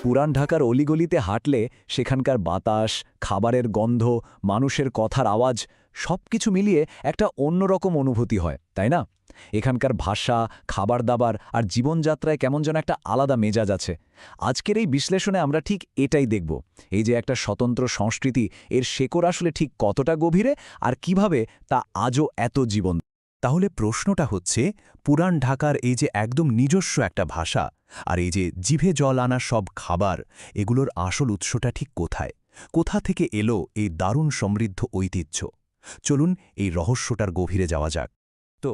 পুরান ঢাকার অলিগলিতে হাঁটলে সেখানকার বাতাস, খাবারের গন্ধ, মানুষের কথার আওয়াজ সবকিছু মিলিয়ে একটা অন্যরকম অনুভূতি হয়, তাই না? এখানকার ভাষা, খাবার-দাবার আর জীবনযাত্রায় কেমন যেন একটা আলাদা মেজাজ আছে। আজকের এই বিশ্লেষণে আমরা ঠিক এটাই দেখব। এই যে একটা স্বতন্ত্র সংস্কৃতি, এর শেকড় আসলে ঠিক কতটা গভীরে আর কিভাবে তা আজও এত জীবন্ত। তাহলে প্রশ্নটা হচ্ছে, পুরান ঢাকার এই যে একদম নিজস্ব একটা ভাষা আর এই যে জিভে জল আনা সব খাবার, এগুলোর আসল উৎসটা ঠিক কোথায়? কোথা থেকে এলো এই দারুণ সমৃদ্ধ ঐতিহ্য? চলুন এই রহস্যটার গভীরে যাওয়া যাক। তো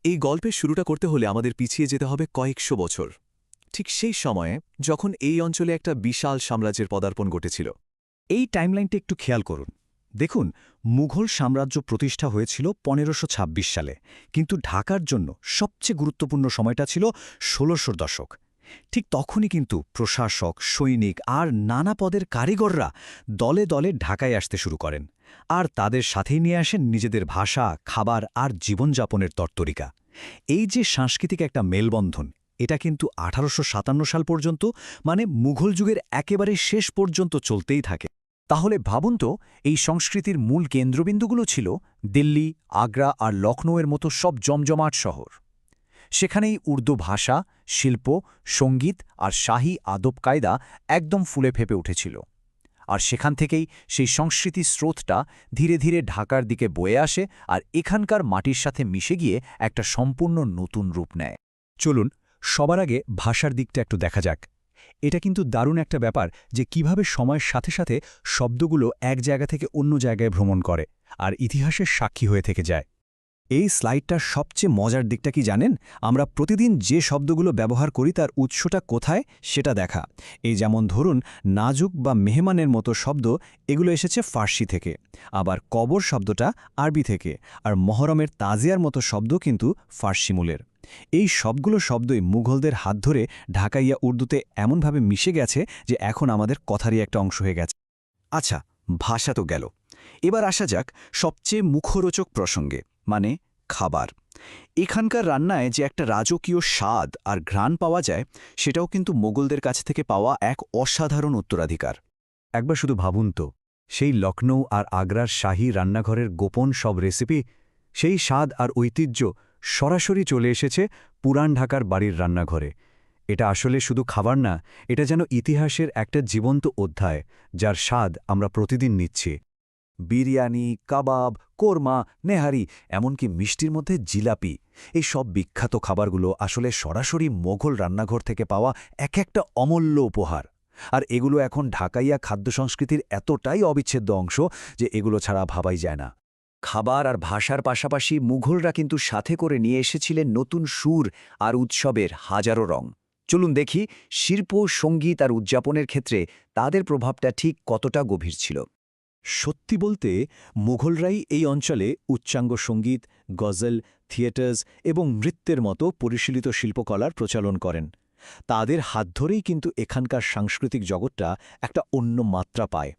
এই গল্পের শুরুটা করতে হলে আমাদের পিছিয়ে যেতে হবে কয়েকশো বছর। ঠিক সেই সময়ে যখন এই অঞ্চলে একটা বিশাল সাম্রাজ্যের পদার্পণ ঘটেছিল। এই টাইমলাইনটা একটু খেয়াল করুন। দেখুন, মুঘল সাম্রাজ্য প্রতিষ্ঠা হয়েছিল ১৫২৬ সালে, কিন্তু ঢাকার জন্য সবচেয়ে গুরুত্বপূর্ণ সময়টা ছিল ১৬০০ দশক। ঠিক তখনই কিন্তু প্রশাসক, সৈনিক আর নানা পদের কারিগররা দলে দলে ঢাকায় আসতে শুরু করেন, আর তাদের সাথেই নিয়ে আসেন নিজেদের ভাষা, খাবার আর জীবনযাপনের তরতরিকা। এই যে সাংস্কৃতিক একটা মেলবন্ধন, এটা কিন্তু ১৮৫৭ সাল পর্যন্ত, মানে মুঘল যুগের একেবারে শেষ পর্যন্ত চলতেই থাকে। তাহলে ভাবুন তো, এই সংস্কৃতির মূল কেন্দ্রবিন্দুগুলো ছিল দিল্লি, আগ্রা আর লখনৌয়ের মতো সব জমজমাট শহর। সেখানেই উর্দু ভাষা, শিল্প, সঙ্গীত আর শাহী আদব কায়দা একদম ফুলে ফেপে উঠেছিল। আর সেখান থেকেই সেই সংস্কৃতির স্রোতটা ধীরে ধীরে ঢাকার দিকে বয়ে আসে আর এখানকার মাটির সাথে মিশে গিয়ে একটা সম্পূর্ণ নতুন রূপ নেয়। চলুন সবার আগে ভাষার দিকটা একটু দেখা যাক। এটা কিন্তু দারুণ একটা ব্যাপার যে কিভাবে সময়ের সাথে সাথে শব্দগুলো এক জায়গা থেকে অন্য জায়গায় ভ্রমণ করে আর ইতিহাসের সাক্ষী হয়ে থেকে যায়। এই স্লাইডটার সবচেয়ে মজার দিকটা কি জানেন? আমরা প্রতিদিন যে শব্দগুলো ব্যবহার করি তার উৎসটা কোথায় সেটা দেখা। এই যেমন ধরুন, নাজুক বা মেহমানের মতো শব্দ, এগুলো এসেছে ফার্সি থেকে। আবার কবর শব্দটা আরবি থেকে, আর মহরমের তাজিয়ার মতো শব্দ কিন্তু ফার্সি মূলের। এই সবগুলো শব্দই মুঘলদের হাত ধরে ঢাকাইয়া উর্দুতে এমনভাবে মিশে গেছে যে এখন আমাদের কথারই একটা অংশ হয়ে গেছে। আচ্ছা, ভাষা তো গেল, এবার আসা যাক সবচেয়ে মুখরোচক প্রসঙ্গে, মানে খাবার। এখানকার রান্নায় যে একটা রাজকীয় স্বাদ আর ঘ্রাণ পাওয়া যায়, সেটাও কিন্তু মোগলদের কাছ থেকে পাওয়া এক অসাধারণ উত্তরাধিকার। একবার শুধু ভাবুন তো, সেই লখনৌ আর আগ্রার শাহী রান্নাঘরের গোপন সব রেসিপি, সেই স্বাদ আর ঐতিহ্য সরাসরি চলে এসেছে পুরান ঢাকার বাড়ির রান্নাঘরে। এটা আসলে শুধু খাবার না, এটা যেন ইতিহাসের একটা জীবন্ত অধ্যায়, যার স্বাদ আমরা প্রতিদিন নিচ্ছি। বিরিয়ানি, কাবাব, কোরমা, নেহারি, এমনকি মিষ্টির মধ্যে জিলাপি, এই সব বিখ্যাত খাবারগুলো আসলে সরাসরি মোগল রান্নাঘর থেকে পাওয়া এক একটা অমূল্য উপহার। আর এগুলো এখন ঢাকাইয়া খাদ্য সংস্কৃতির এতটাই অবিচ্ছেদ্য অংশ যে এগুলো ছাড়া ভাবাই যায় না। খাবার আর ভাষার পাশাপাশি মুঘলরা কিন্তু সাথে করে নিয়ে এসেছিলেন নতুন সুর আর উৎসবের হাজারো রং। চলুন দেখি শিল্প, সঙ্গীত আর উদযাপনের ক্ষেত্রে তাদের প্রভাবটা ঠিক কতটা গভীর ছিল। সত্যি বলতে, মুঘলরাই এই অঞ্চলে উচ্চাঙ্গ সঙ্গীত, গজল, থিয়েটার্স এবং নৃত্যের মতো পরিশীলিত শিল্পকলার প্রচলন করেন। তাদের হাত ধরেই কিন্তু এখানকার সাংস্কৃতিক জগৎটা একটা অন্য মাত্রা পায়।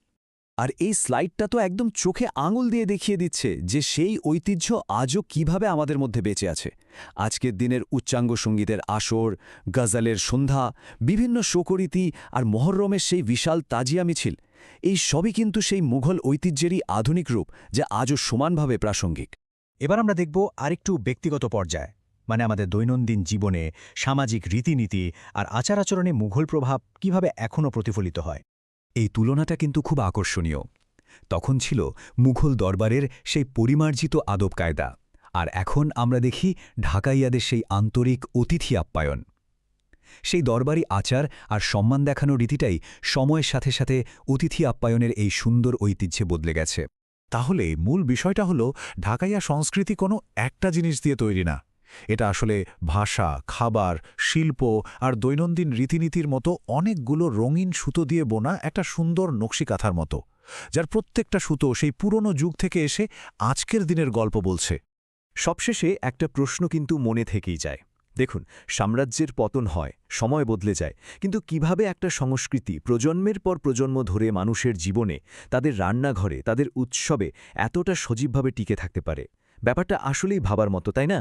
আর এই স্লাইডটা তো একদম চোখে আঙুল দিয়ে দেখিয়ে দিচ্ছে যে সেই ঐতিহ্য আজও কিভাবে আমাদের মধ্যে বেঁচে আছে। আজকের দিনের উচ্চাঙ্গ সঙ্গীতের আসর, গজলের সন্ধ্যা, বিভিন্ন শোকরীতি আর মহরমের সেই বিশাল তাজিয়া মিছিল, এই সবই কিন্তু সেই মুঘল ঐতিহ্যেরই আধুনিক রূপ, যা আজও সমানভাবে প্রাসঙ্গিক। এবার আমরা দেখব আরেকটু ব্যক্তিগত পর্যায়ে, মানে আমাদের দৈনন্দিন জীবনে, সামাজিক রীতিনীতি আর আচার আচরণে মুঘল প্রভাব কিভাবে এখনও প্রতিফলিত হয়। এই তুলনাটা কিন্তু খুব আকর্ষণীয়। তখন ছিল মুঘল দরবারের সেই পরিমার্জিত আদব কায়দা, আর এখন আমরা দেখি ঢাকাইয়াদের সেই আন্তরিক অতিথি আপ্যায়ন। সেই দরবারি আচার আর সম্মান দেখানোর রীতিটাই সময়ের সাথে সাথে অতিথি আপ্যায়নের এই সুন্দর ঐতিহ্যে বদলে গেছে। তাহলে মূল বিষয়টা হলো, ঢাকাইয়া সংস্কৃতি কোনো একটা জিনিস দিয়ে তৈরি না। এটা আসলে ভাষা, খাবার, শিল্প আর দৈনন্দিন রীতিনীতির মতো অনেকগুলো রঙিন সুতো দিয়ে বোনা একটা সুন্দর নকশিকাঁথার মতো, যার প্রত্যেকটা সুতো সেই পুরনো যুগ থেকে এসে আজকের দিনের গল্প বলছে। সবশেষে একটা প্রশ্ন কিন্তু মনে থেকেই যায়। দেখুন, সাম্রাজ্যের পতন হয়, সময় বদলে যায়, কিন্তু কিভাবে একটা সংস্কৃতি প্রজন্মের পর প্রজন্ম ধরে মানুষের জীবনে, তাদের রান্নাঘরে, তাদের উৎসবে এতটা সজীবভাবে টিকে থাকতে পারে? ব্যাপারটা আসলেই ভাবার মতো, তাই না?